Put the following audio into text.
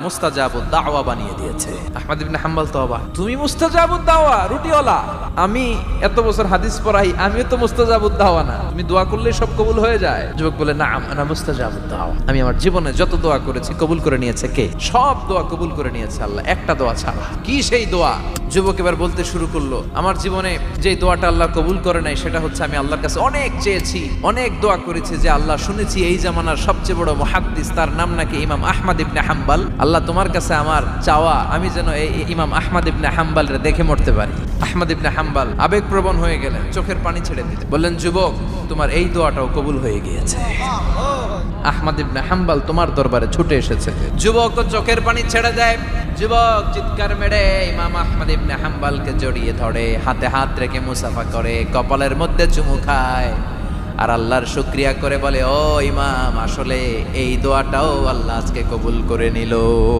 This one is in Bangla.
মুস্তাজাবুদ দাওয়া বানিয়ে দিয়েছে। আহমদ ইবনে হাম্বল তো অবাক, তুমি মুস্তাজাবুদ দাওয়া রুটিওয়ালা, আমি এত বছর হাদিস পড়াই, আমিও তো মুস্তাজাবুদ দাওয়া না, তুমি দোয়া করলেই সব কবুল হয়ে যায়? যুবক বলে, না আনা মুস্তাজাবুদ দাওয়া, আমি আমার জীবনে যত দোয়া করেছি কবুল করে নিয়েছে কে? সব দোয়া কবুল করে নিয়েছে আল্লাহ, একটা দোয়া ছাড়া। কি সেই দোয়া? যুবক এবার বলতে শুরু করলো, আমার জীবনে যে দোয়াটা আল্লাহ কবুল করে নাই সেটা হচ্ছে আমি আল্লাহর কাছে অনেক চেয়েছি, অনেক দোয়া করেছি, যে আল্লাহ শুনেছি এই জামানার সবচেয়ে বড় মুহাদ্দিস, তার নাম নাকি ইমাম আহমদ ইবনে হাম্বল, আল্লাহ তোমার কাছে আমার চাওয়া আমি যেন এই ইমাম আহমদ ইবনে হাম্বলের দেখে মরতে পারি। আহমদ ইবনে হাম্বল আবেগপ্রবণ হয়ে গেলেন, চোখের পানি ছেড়ে দিতে বললেন, যুবক তোমার এই দোয়াটাও কবুল হয়ে গিয়েছে, আহমদ ইবনে হাম্বল তোমার দরবারে ছুটে এসেছে। যুবক চোখের পানি ছেড়ে দেয়, যুবক চিৎকার মেরে ইমাম আহমদ ইবনে হাম্বলকে জড়িয়ে ধরে, হাতে হাত রেখে মুসাফা করে, কপালের মধ্যে চুমু খায় আর আল্লাহর শুকরিয়া করে বলে, ও ইমাম, আসলে এই দোয়াটাও আল্লাহ আজকে কবুল করে নিল।